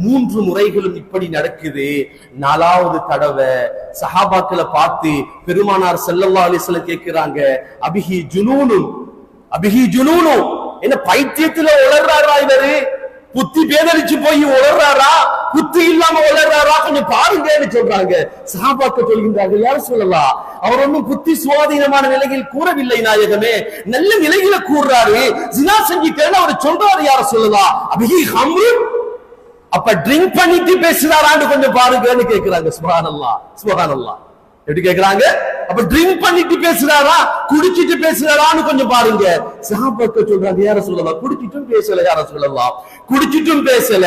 3 முறைகளும் இப்படி நடக்குது. 4வது தடவை சஹாபாக்களை பார்த்து பெருமானார் ஸல்லல்லாஹு அலைஹி வஸல்லம் கேட்கிறாங்க, அபிஹி ஜுனூனு, அபிஹி ஜுனூனு, என்ன பைத்தியத்துல உளறாரா இவரு, புத்தி பேதலிச்சு போய் உளறாரா, புத்தி இல்லாம உளறாரா, கொஞ்சம் பாருங்கன்னு சொல்றாங்க. சஹாபாக்கள் சொல்கின்றார்கள், யா ரசூலல்லாஹ் அவர் ஒன்றும் புத்தி சுவாதீனமான நிலையில் கூறவில்லை நாயகமே, நல்ல நிலையில கூறுறாரு, ஜினா செஞ்சிட்டேன்னு அவர் சொல்றாரு, யா ரசூலல்லாஹ். அபிஹி ஹம்ரு, அப்ப ட்ரிங்க் பண்ணிட்டு பேசுறாரான்னு கொஞ்சம் பாருங்கன்னு கேட்கிறாங்க. சுப்ஹானல்லாஹ், சுப்ஹானல்லாஹ். எப்படி கேக்குறாங்க, அப்ப ட்ரிங்க் பண்ணிட்டு பேசுறாரா, குடிச்சிட்டு பேசுறாரான்னு கொஞ்சம் பாருங்க. சஹாபாக்கள் சொல்றாங்க, யா ரசூலல்லாஹ் குடிச்சிட்டும் பேசல, யா ரசூலல்லாஹ் குடிச்சிட்டும் பேசல,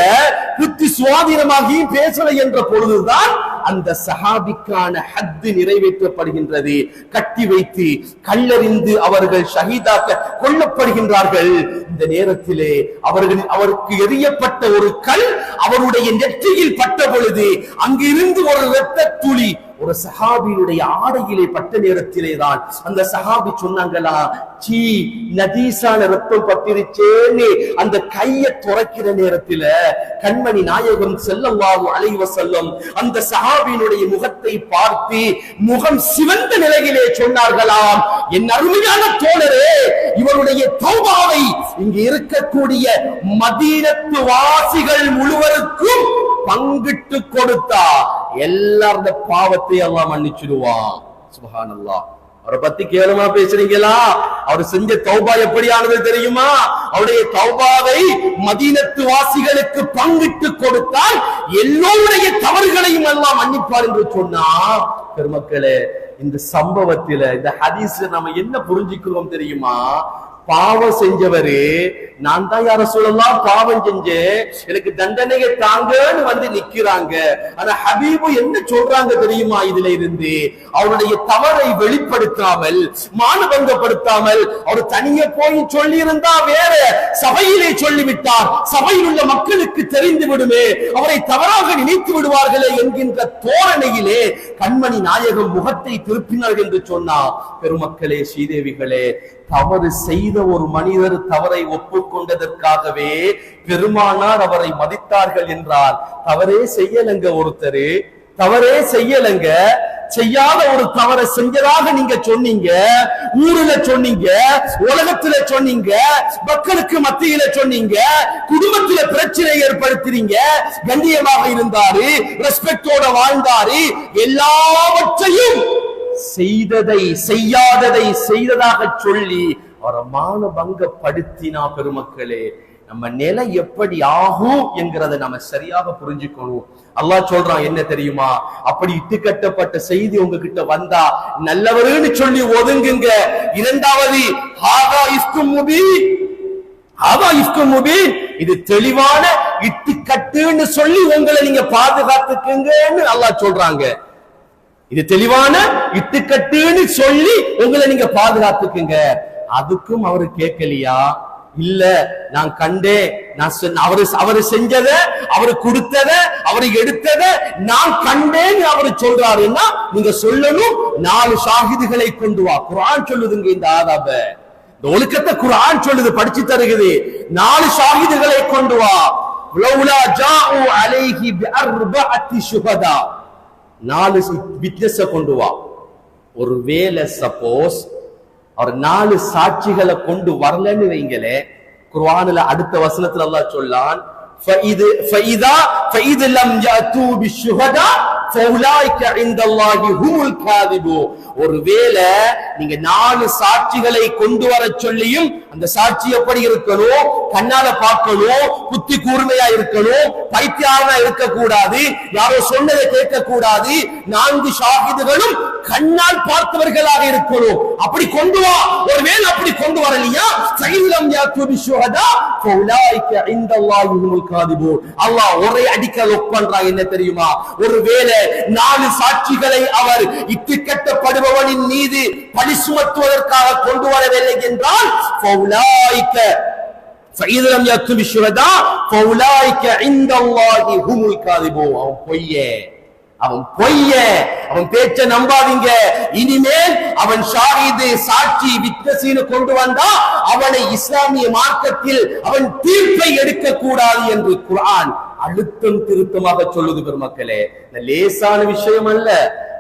புத்தி சுவாதீனமாகியும் பேசல என்ற பொழுதுதான் அந்த சஹாபிக்கான ஹத்து நிறைவேற்றப்படுகின்றது. கட்டி வைத்து கல்லறிந்து அவர்கள் ஷஹீதாக கொல்லப்படுகின்றார்கள். இந்த நேரத்திலே அவருக்கு எரியப்பட்ட ஒரு கல் அவருடைய நெற்றியில் பட்ட பொழுது அங்கிருந்து ஒரு இரத்த துளி ஒரு சஹாபியுடைய ஆடையிலே பட்ட நேரத்திலே தான் அந்த சஹாபி சொன்னாங்களா, சீ நதீசான ரத்தம் பட்டிருச்சேன்னு அந்த கையை துறக்கிற நேரத்தில கண்மணி நாயகம் ஸல்லல்லாஹு அலைஹி வஸல்லம் அந்த சஹாபியினுடைய முகத்தை பார்த்து முகம் சிவந்த நிலையிலே சொன்னார்களாம், என் அருமையான தோழரே, இவருடைய தௌபாவை இங்கு இருக்கக்கூடிய மதீனத்து வாசிகள் முழுவருக்கும் பங்கிட்டு கொடுத்தா, எல்லாரோட பாவத்தை அல்லாஹ் மன்னிச்சிடுவான். சுப்ஹானல்லாஹ். அவரை பத்தி கேவலமா பேசுறீங்களா? அவர் செஞ்ச தௌபா எப்படியானது தெரியுமா? அவருடைய தௌபாவை மதீனத்து வாசிகளுக்கு பங்கிட்டு கொடுத்தால் எல்லோருடைய தவறுகளையும் எல்லாம் மன்னிப்பார் என்று சொன்னா, பெருமக்களே, இந்த சம்பவத்தில இந்த ஹதீஸ்ல நம்ம என்ன புரிஞ்சுக்கிறோம் தெரியுமா? பாவம் செஞ்சவரு, நான் தான் யார சொல்லலாம் பாவம் செஞ்சேன், எனக்கு தண்டனையை தாங்கன்னு வந்து நிக்கிறாங்க. ஆனா ஹபீபு என்ன சொல்றாங்க தெரியுமா? இதுல இருந்து அவருடைய தவறை வெளிப்படுத்தாமல், மானபங்கப்படுத்தாமல், அவர் தனியே போய் சொல்லி இருந்தா வேற, சபையிலே சொல்லிவிட்டார், சபையில் உள்ள மக்களுக்கு தெரிந்து விடுமே, அவரை தவறாக நினைத்து விடுவார்களே என்கின்ற தோரணையிலே கண்மணி நாயகம் முகத்தை திருப்பினார்கள் என்று சொன்னா, பெருமக்களே, ஸ்ரீதேவிகளே, தவறு செய்த ஒரு மனிதர் தவறை ஒப்புக்கொண்டதற்காகவே பெருமானார் அவரை மதித்தார்கள் என்றால், தவறே செய்யலங்க ஒருத்தரு, தவறே செய்யலங்க, செய்யாத ஒரு தவறை செஞ்சதாக நீங்க சொன்னீங்க, ஊருல சொன்னீங்க, உலகத்துல சொன்னீங்க, மக்களுக்கு மத்தியில சொன்னீங்க, குடும்பத்தில பிரச்சனை ஏற்படுத்துறீங்க, கண்ணியமாக இருந்தாரு, ரெஸ்பெக்டோட வாழ்ந்தாரு, எல்லாவற்றையும் செய்ததை செய்யாததை செய்ததாக சொல்லி அவரை மானபங்கப்படுத்தினா, பெருமக்களே, நம்ம நிலை எப்படி ஆகும் என்கிறத நம்ம சரியாக புரிஞ்சுக்கணும். அல்லாஹ் சொல்றான் என்ன தெரியுமா? அப்படி இட்டுக்கட்டப்பட்ட செய்தி உங்ககிட்ட வந்தா நல்லவருன்னு சொல்லி ஒதுங்குங்க. இரண்டாவது, ஹாதா இஃப்கும் முபீன், ஹாதா இஃப்கும் முபீன், இது தெளிவான இட்டுக்கட்டுன்னு சொல்லி உங்களை நீங்க பாதுகாத்துக்குங்கன்னு அல்லாஹ் சொல்றாங்க. இது தெளிவான இட்டுக்கட்டுன்னு சொல்லி உங்களை நீங்க பாதுகாத்துக்குங்க. அதுக்கும் அவரு கேட்கலையா? இல்ல, நான் கண்டேன், நான் அவரு செஞ்சத, அவரு கொடுத்தத, அவரு எடுத்தத நான் கண்டேன்னு அவரு சொல்றாருன்னா நீங்க சொல்லணும், 4 ஷாஹிதுகளை கொண்டு வா. குர்ஆன் சொல்லுதுங்க இந்த ஆதாப, இந்த ஒழுக்கத்தை குர்ஆன் சொல்லுது, படிச்சு தருகுது. 4 ஷாஹிதுகளை கொண்டு வா. லௌலா ஜாஉ அலைஹி பிஅர்பஅத்தி ஷுஹதா, 4 விட்னஸ கொண்டு வா. ஒருவேளை சப்போஸ் அவர் 4 சாட்சிகளை கொண்டு வரலன்னு வைங்களே, குர்ஆன்ல அடுத்த வசனத்துல அல்லாஹ் சொல்லான், فَإِذَا لَمْ يَأْتُوا بِالشُّهَدَاءِ فَأُولَٰئِكَ عِندَ اللَّهِ هُمُ الْكَاذِبُونَ. ஒருவேளை நீங்க 4 சாட்சிகளை கொண்டு வர சொல்லியும் அந்த சாட்சி எப்படி இருக்கணும்? கண்ணால பார்க்கணும், புத்தி கூர்மையா இருக்கணும், பைத்தியாரனா இருக்க கூடாது, யாரோ சொன்னதை கேட்க கூடாது. 4 ஷாஹிதுகளும் கண்ணால் பார்த்தவர்களாக இருக்கணும். அப்படி கொண்டு வா. ஒருவேளை அப்படி கொண்டு வரலையா, فَإِذَا يَأْتُوا بِالشُّهَدَاءِ فَأُولَٰئِكَ عِندَ اللَّهِ هُمُ الْكَاذِبُونَ. அல்லாஹ் ஒரே அடிக்கல் லொக் பண்றான். என்ன தெரியுமா? ஒருவேளை 4 சாட்சிகளை அவர் இட்டுக்கட்டப்படுபவனின் மீது பழி சுமத்துவதற்காக கொண்டு வரவில்லை என்றால், فَإِذَا لَمْ يَأْتُوا بِالشُّهَدَاءِ فَأُولَٰئِكَ عِندَ اللَّهِ هُمُ الْكَاذِبُونَ. அவன் பொய்ய, அவன் பேச்ச நம்பாதீங்க. இனிமேல் அவன் ஷாஹிது, சாட்சி, விட்னஸின்னு கொண்டு வந்தா அவனை இஸ்லாமிய மார்க்கத்தில் அவன் தீர்ப்பை எடுக்க கூடாது என்று குர்ஆன் அழுத்தம் திருத்தமாக சொல்லுது. பெருமக்களே, லேசான விஷயம் அல்ல.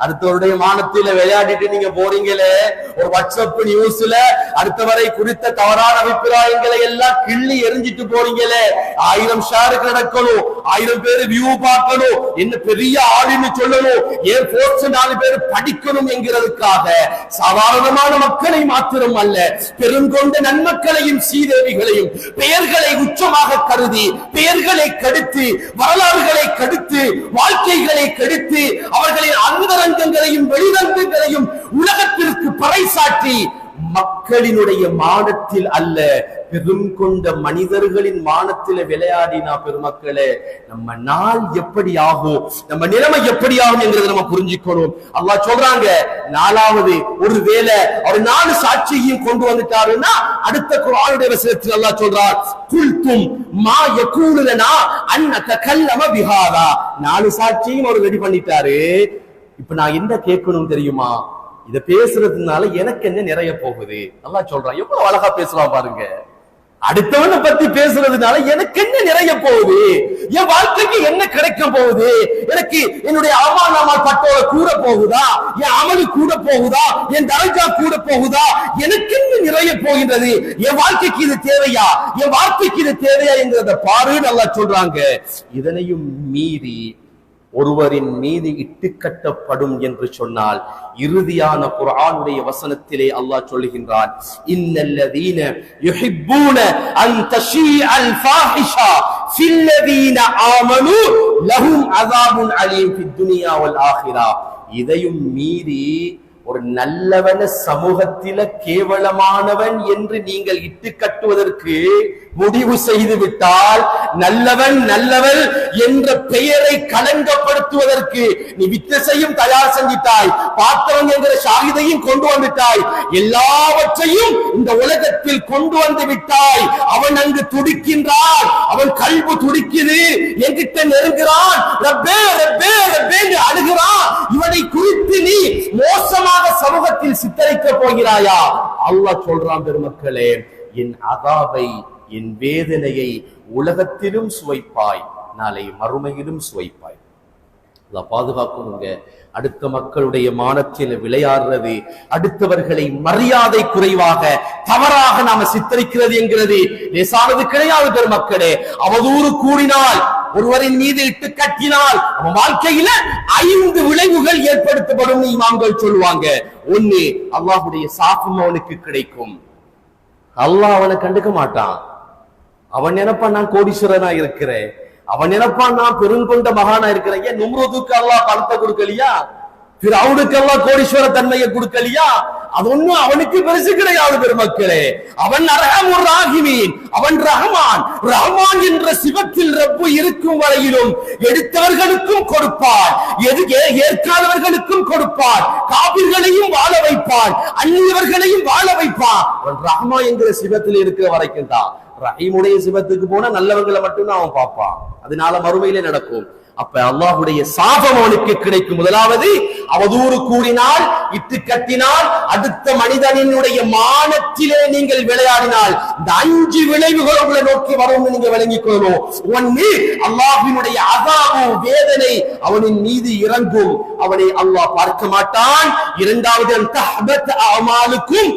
அடுத்தவருடைய மானத்தில விளையாடிட்டு நீங்க போறீங்களே, ஒரு வாட்ஸ்அப் நியூஸ்ல அடுத்தவரை குறித்த தவறான அபிப்பிராயங்களை எல்லாம் கிள்ளி எரிஞ்சிட்டு போறீங்களே, 1000 ஷேர் கிடக்கணும், 1000 பேர் வியூ பார்க்கணும், என்ன பெரிய ஆளுன்னு சொல்லணும், ஏன் போஸ்ட் 4 பேர் படிக்கணும் என்கிறதுக்காக சாதாரணமான மக்களை மாத்திரம் அல்ல, பெருங்கொண்ட நன்மக்களையும் சீதேவிகளையும் பெயர்களை உச்சமாக கருதி பெயர்களை கெடுத்து, வரலாறுகளை கெடுத்து, வாழ்க்கைகளை கெடுத்து, அவர்களின் அந்தரங்கங்களையும் வெளிரங்கங்களையும் உலகத்திற்கு பறைசாற்றி மக்களினுடைய மானத்தில் அல்ல, பெரும் கொண்ட மனிதர்களின் மானத்தில் விளையாடினா, பெருமக்களே, நம்ம நாள் எப்படி ஆகும், நம்ம நிலைமை எப்படி ஆகும் என்கிறத நம்ம புரிஞ்சுக்கணும். அல்லாஹ் சொல்றாங்க, 4வது ஒருவேளை அவர் 4 சாட்சியையும் கொண்டு வந்துட்டாருன்னா அடுத்த குர்ஆனுடைய வசனத்தில் அல்லாஹ் சொல்றார், குல்தும் மா யகூலு லனா அன் நதகல்லம பிஹாதா. 4 சாட்சியையும் அவர் ரெடி பண்ணிட்டாரு. இப்ப நான் என்ன கேட்கணும் தெரியுமா? இத பேசுறதுனால எனக்கு என்ன நிறைய போகுது? அல்லாஹ் சொல்றான், எவ்வளவு அழகா பேசுறான் பாருங்க. அடுத்தவனை பத்தி பேசுறதுனால எனக்கு என்ன நிறைய போகுது? என் வாழ்க்கைக்கு என்ன கிடைக்க போகுது? எனக்கு என்னுடைய அமானாமல் பட்டோட கூட போகுதா? என் அமலு கூட போகுதா? என் தரஜா கூட போகுதா? எனக்கு என்ன நிறைய போகின்றது? என் வாழ்க்கைக்கு இது தேவையா? என் வாழ்க்கைக்கு இது தேவையா என்கிறத பாருன்னு அல்லாஹ் சொல்றாங்க. இதனையும் மீறி ஒருவரின் மீது இட்டுக்கட்டப்படும் என்று சொன்னால் இறுதியான குர்ஆனுடைய வசனத்திலே அல்லாஹ் சொல்லுகின்றான், இன்னல்லதீன யுஹிப்பூன அன் தஷீஅல் ஃபாஹிஷா ஃபில்லதீன ஆமனூ லஹும் அஸாபுன் அலீம் ஃபித் துன்யா வல் ஆখিরা. இதையும் மீறி ஒரு நல்லவன சமூகத்தில கேவலமானவன் என்று நீங்கள் இட்டு கட்டுவதற்கு முடிவு செய்து விட்டால், நல்லவன் நல்லவன் என்ற பெயரை களங்கப்படுத்துவதற்கு நீ வித்தசையும் தயார் செஞ்சிட்டாய், பாத்திரம் என்கிற ஷாகிதையும் கொண்டு வந்துட்டாய், எல்லாவற்றையும் இந்த உலகத்தில் கொண்டு வந்து விட்டாய். அவன் அங்கு துடிக்கின்றான், அவன் கல்பு துடிக்குது, என்கிட்ட நெருங்குறான், ரப்பே ரப்பே ரப்பே அழுகிறான். இவனை குறித்து நீ மோசமாக சமூகத்தில் சித்தரிக்க போகிறாயா? அல்லாஹ் சொல்றான், பெருமக்களே, என் அதாபை, என் வேதனையை உலகத்திலும் சுவைப்பாய், நாளை மறுமையிலும் சுவைப்பாய். பாதுகாக்கணுங்க. அடுத்த மக்களுடைய மானத்தில் விளையாடுறது, அடுத்தவர்களை மரியாதை குறைவாக தவறாக நாம சித்தரிக்கிறது என்கிறது லேசானது கிடையாது பெருமக்களே. அவதூறு கூறினால், ஒருவரின் மீது இட்டு கட்டினால் அவன் வாழ்க்கையில 5 விளைவுகள் ஏற்படுத்தப்படும் இமாம்கள் சொல்லுவாங்க. 1, அல்லாஹ்வுடைய சாபம் அவனுக்கு கிடைக்கும். அல்லாஹ் அவனை கண்டுக்க மாட்டான். அவன் நினைப்பான் நான் கோடீஸ்வரனா இருக்கிறேன், அவன் நினைப்பான் நான் பெருங்கொண்ட மகானா இருக்கிறேன். ஏன் நும்ரூதுக்கு அல்லாஹ் பணத்தை கொடுக்கலையா? ஃபிரௌனுக்கு அல்லாஹ் கோடீஸ்வர தன்மையை கொடுக்கலையா? அது ஒண்ணும் அவனுக்கு பெருசு கிடையாது பெருமக்களே. அவன் அர்ஹமுர் ராஹிமீன், அவன் ரஹ்மான். ரஹ்மான் என்ற சிவத்தில் ரப்பு இருக்கும் வரையிலும் எடுத்தவர்களுக்கும் கொடுப்பான், ஏற்காதவர்களுக்கும் கொடுப்பான், காபிர்களையும் வாழ வைப்பான், அந்நியவர்களையும் வாழ வைப்பான். அவன் ரஹ்மான் என்கிற சிவத்தில் இருக்கிற வரைக்கும் தான். ரஹீமுடைய சிவத்துக்கு போனா நல்லவர்களை மட்டும்தான் அவன் பார்ப்பான். அதனால மறுமையிலே நடக்கும். அப்ப அல்லாஹ்வுடைய சாபம் அவனுக்கு கிடைக்கும். முதலாவது, அவதூறு கூறினால், இட்டு கட்டினால், அடுத்த மனிதனினுடைய மானத்திலே நீங்கள் விளையாடினால் இந்த 5 விளைவுகள் உங்களை நோக்கி வரும் நீங்க விளங்கிக் கொள்ளணும். 1, அல்லாஹ்வினுடைய அஸாபு, வேதனை அவனின் மீது இறங்கும், அவனை அல்லாஹ் பார்க்க மாட்டான். 2வது, தஹ்பத் அமாலுக்கும்,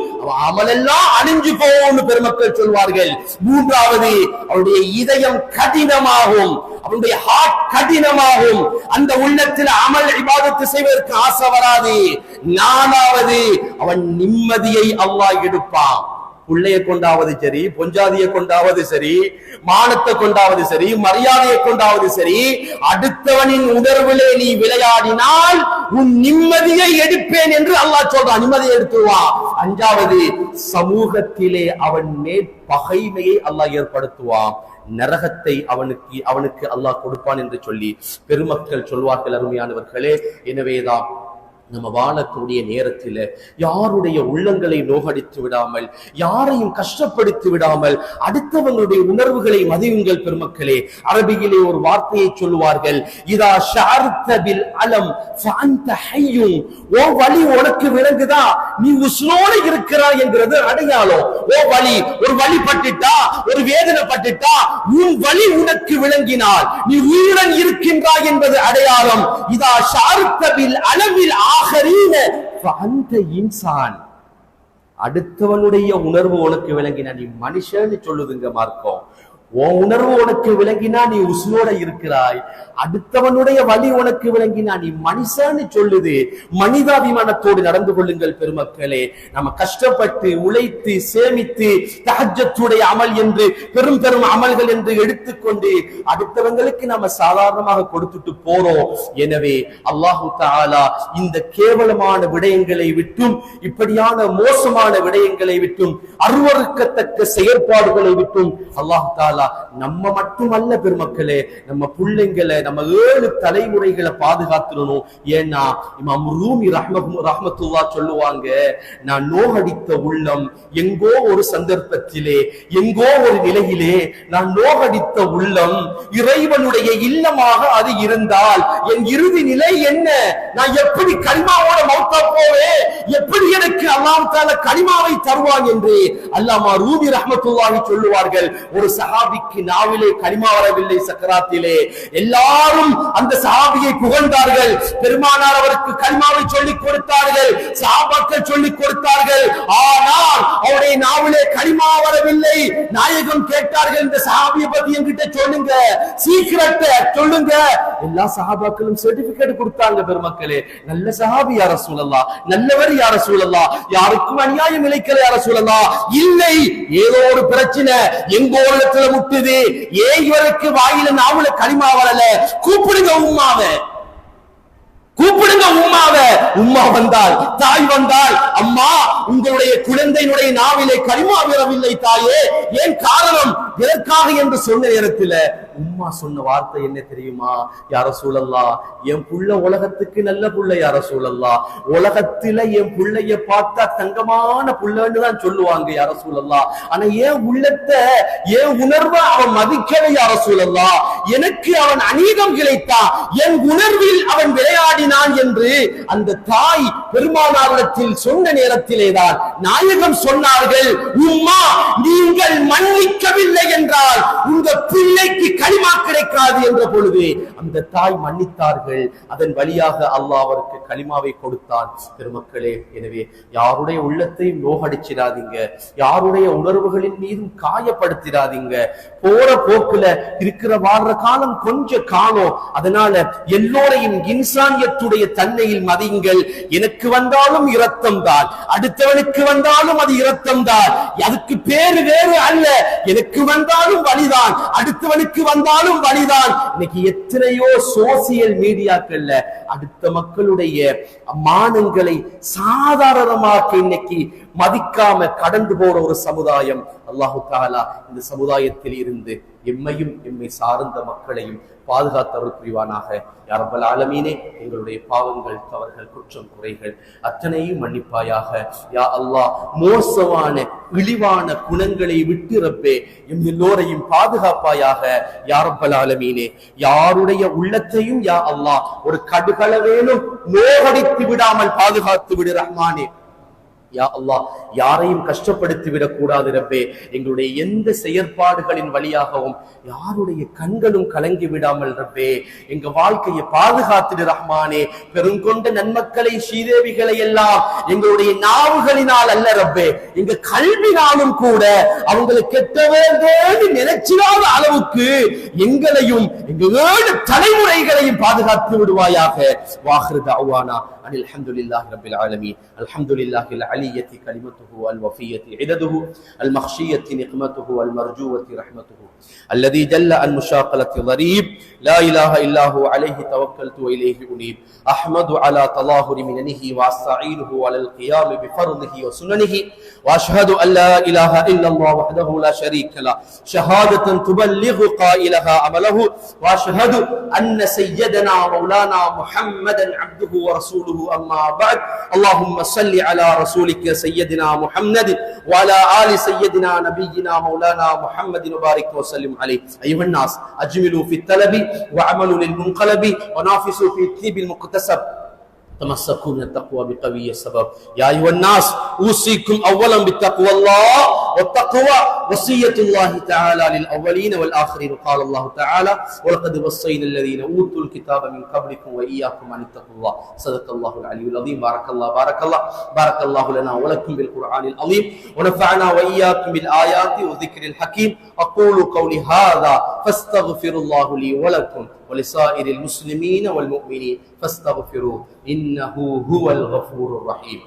அமலெல்லாம் அழிஞ்சு போகும்னு பெருமக்கள் சொல்வார்கள். 3வது, அவனுடைய இதயம் கடினமாகும், அவனுடைய ஹார்ட் கடினமாகும், அந்த உள்ளத்தில் அமல் இபாதத்து செய்வதற்கு ஆசை வராது. 4வது, அவன் நிம்மதியை அல்லாஹ் எடுப்பான். புள்ளைய கொண்டாவது சரி, பொஞ்சாதியை கொண்டாவது சரி, மானத்தை கொண்டாவது சரி, மரியாதையை கொண்டாவது சரி, அடுத்தவனின் உணர்விலே நீ விளையாடினால் உன் நிம்மதியை எடுப்பேன் என்று அல்லாஹ் சொல்றான். நிம்மதியை எடுத்துவான். 5வது, சமூகத்திலே அவன் மேல் பகைமையை அல்லாஹ் ஏற்படுத்துவான், நரகத்தை அவனுக்கு அல்லாஹ் கொடுப்பான் என்று சொல்லி பெருமக்கள் சொல்வார்கள். அருமையானவர்களே, எனவேதான் நம்ம வாழக்கூடிய நேரத்தில் யாருடைய உள்ளங்களை நோகடித்து விடாமல், யாரையும் கஷ்டப்படுத்தி விடாமல், அடுத்தவங்களுடைய உணர்வுகளை மதியுங்கள் பெருமக்களே. அரபியிலே ஒரு வார்த்தையை சொல்லுவார்கள், இதா ஷஅர்த பில் அலம் ஃபஅன்த ஹய்யுன். ஓ வலி உனக்கு விளங்குதா, நீ உஸ்னோடு இருக்கிறாய் என்கிறது அடையாளம். ஓ வலி, ஒரு வலி பட்டுட்டா, ஒரு வேதனை பட்டுட்டா, உன் வலி உனக்கு விளங்கினால் நீ உயிருடன் இருக்கின்றாய் என்பது அடையாளம். இதா ஷஅர்த பில் அலமில் இன்சான், அடுத்தவனுடைய உணர்வு உனக்கு விளங்கினா நீ மனுஷன்னு சொல்லுதுங்க மார்க்கம். உன் உணர்வு உனக்கு விளங்கினா நீ உசுரோட இருக்கிறாய், அடுத்தவனுடைய வலி உனக்கு விளங்கினா நீ மனுஷன்னு சொல்லுது. மனிதாபிமானத்தோடு நடந்து கொள்ளுங்கள் பெருமக்களே. நம்ம கஷ்டப்பட்டு உழைத்து சேமித்து தஹஜ்ஜத்துடைய அமல் என்று பெரும் பெரும் அமல்கள் என்று எடுத்துக்கொண்டு அடுத்தவங்களுக்கு நம்ம சாதாரணமாக கொடுத்துட்டு போறோம். எனவே அல்லாஹு தஆலா இந்த கேவலமான விடயங்களை விட்டும், இப்படியான மோசமான விடயங்களை விட்டும், அருவருக்கத்தக்க செயற்பாடுகளை விட்டும் அல்லாஹு தஆலா நம்ம மட்டுமல்ல பெருமக்களே, நம்ம பிள்ளைங்களை, நம்ம 7 தலைமுறைகளை பாதுகாத்துடணும். ஏன்னா இமாம் ரூமி ரஹ்மத்துல்லாஹ் சொல்லுவாங்க, நான் நோகடித்த உள்ளம் எங்கோ ஒரு சந்தர்ப்பத்திலே, எங்கோ ஒரு நிலையிலே நான் நோகடித்த உள்ளம் இறைவனுடைய இல்லமாக அது இருந்தால் என் இறுதி நிலை என்ன? நான் எப்படி கலிமாவோட மௌத்தா போவேன்? எப்படி எனக்கு அல்லாஹ் தஆலா கலிமாவை தருவான் என்று அல்லாமா ரூமி ரஹ்மத்துல்லாஹி சொல்லுவார்கள். ஒரு சஹாபி சஹாபிக்கு நாவிலே கலிமா வரவில்லை சக்கராத்திலே. எல்லாரும் அந்த சஹாபியை புகழ்ந்தார்கள். பெருமானார் அவருக்கு கலிமாவை சொல்லிக் கொடுத்தார்கள், சஹாபாக்கள் சொல்லிக் கொடுத்தார்கள். ஆனால் அவருடைய நாவிலே கலிமா வரவில்லை. நாயகம் கேட்டார்கள், இந்த சஹாபியை பத்தி என்கிட்ட சொல்லுங்க, சீக்கிரத்தை சொல்லுங்க. எல்லா சஹாபாக்களும் சர்டிபிகேட் கொடுத்தாங்க. பெருமக்களே, நல்ல சஹாபி யா ரசூலல்லாஹ், நல்லவர் யா ரசூலல்லாஹ், யாருக்கும் அநியாயம் இழைக்கல யா ரசூலல்லாஹ். இல்லை, ஏதோ ஒரு பிரச்சனை எங்க உள்ளத்துல முட்டுது, ஏன் இவருக்கு வாயில நாவுல கலிமா வரல, கூப்பிடுங்க உம்மாவை, கூப்பிடுங்க உம்மாவை. உம்மா வந்தால், தாய் வந்தால், அம்மா உங்களுடைய குழந்தையினுடைய நாவிலே கலிமா வரவில்லை தாயே, ஏன் காரணம், எதற்காக என்று சொன்ன நேரத்தில் உம்மா சொன்ன வார்த்தை என்ன தெரியுமா? யா ரசூலல்லாஹ், என் புள்ள உலகத்துக்கு நல்ல புள்ள யா ரசூலல்லாஹ், உலகத்துல என் புள்ளைய பார்த்தா தங்கமான புள்ளன்னு தான் சொல்லுவாங்க யா ரசூலல்லாஹ். ஆனா என் உள்ளத்தை, என் உணர்வை அவன் மதிக்கவே யா ரசூலல்லாஹ். எனக்கு அவன் அநீதம் இழைத்தான், என் உணர்வில் அவன் விளையாடினான் என்று அந்த தாய் பெருமானாரிடத்தில் சொன்ன நேரத்திலேதான் நாயகம் சொன்னார்கள், உம்மா நீங்கள் மன்னிக்கவில்லை என்றால் உங்க பிள்ளைக்கு கலிமா கிடைக்காது என்ற பொழுது அந்த தாய் மன்னித்தார்கள். அதன் வழியாக அல்லாஹ் அவருக்கு கலிமாவை கொடுத்தான். பெருமக்களே, எனவே யாருடைய உள்ளத்தையும் நோகடிச்சிடாதீங்க, யாருடைய உணர்வுகளின் மீதும் காயப்படுத்திடாதீங்க. போற போக்குல இருக்கிற வாழ்ற காலம் கொஞ்ச காலம், அதனால எல்லோரையும் இன்சானியத்துடைய தன்மையில் மதியுங்கள். எனக்கு வந்தாலும் இரத்தம் தான், அடுத்தவனுக்கு வந்தாலும் அது இரத்தம் தான், அதுக்கு பேரு வேறு அல்ல. எனக்கு வந்தாலும் வலிதான், அடுத்தவனுக்கு வந்தாலும் வலிதான். இன்னைக்கு எத்தனையோ சோசியல் மீடியாக்கள்ல அடுத்த மக்களுடைய மானங்களை சாதாரணமாக இன்னைக்கு மதிக்காம கடந்து போற ஒரு சமுதாயம். அல்லாஹு தஆலா இந்த சமுதாயத்தில் இருந்து எம்மையும் எம்மை சார்ந்த மக்களையும் பாதுகாத்தவர்கள் புரிவானாக. யா ரப்பல் ஆலமீனே, எங்களுடைய பாவங்கள், தவறுகள், குற்றம், குறைகள் அத்தனையும் மன்னிப்பாயாக. யா அல்லாஹ், மோசமான இழிவான குணங்களை விட்டு ரப்பே எம் எல்லோரையும் பாதுகாப்பாயாக. யா ரப்பல் ஆலமீனே, யாருடைய உள்ளத்தையும் யா அல்லாஹ் ஒரு கடுகளவேனும் நோகடித்து விடாமல் பாதுகாத்து விடு ரஹ்மானே. யா அல்லாஹ், யாரையும் கஷ்டப்படுத்தி விடக் கூடாது ரப்பே. எங்களுடைய எந்த செயற்பாடுகளின் வழியாகவும் யாருடைய கண்களும் கலங்கி விடாமல் ரப்பே எங்க வாழ்க்கையை பாதுகாத்திடு ரஹ்மானே. பெருங்கொண்ட நன்மக்களை, ஸ்ரீதேவிகளை எல்லாம் எங்களுடைய நாவுகளினால் அல்ல ரப்பே, எங்க கல்வினாலும் கூட அவங்களுக்கு கெட்டவே நினைச்சிடாத அளவுக்கு எங்களையும் எங்க ஏழு தலைமுறைகளையும் பாதுகாத்து விடுவாயாக. வாஹிரு தஅவானா அனில் ஹம்துலில்லாஹி ரப்பில் ஆலமீன். அல்ஹம்துலில்லாஹில் அலிய்யதி கலிமத்துஹு அல் வஃபிய்யதி இடதுஹு அல் மக்ஷிய்யதி நிக்மத்துஹு அல் மர்ஜூவதி ரஹ்மத்துஹு அல்லதி ஜல்ல அன் முஷாகலத்தி ضريب لا اله الا هو عليه توكلت واليه انيب احمد على تظاهر مننه واستعينه على القيام بفرضه وسننه واشهد ان لا اله الا الله وحده لا شريك له شهاده تبلغ قائلها عمله واشهد ان سيدنا مولانا محمدا عبده ورسوله اما بعد اللهم صل على رسولك سيدنا محمد وعلى ال سيدنا نبينا مولانا محمد وبارك وسلم عليه. ايها الناس اجملوا في الطلب وعملوا للمنقلب ونافسوا في الطيب المكتسب تمسكوا من التقوى بقوي السبب. يا ايها الناس اوصيكم اولا بتقوى الله، والتقوى وصيه الله تعالى للاولين والاخرين. قال الله تعالى ولقد وصينا الذين اوتوا الكتاب من قبلكم واياكم ان اتقوا الله. صدق الله العلي العظيم. بارك الله لنا ولكم بالقران العظيم ونفعنا واياكم بالايات والذكر الحكيم. اقول قولي هذا فاستغفر الله لي ولكم ولسائر المسلمين والمؤمنين فاستغفروه إنه هو الغفور الرحيم.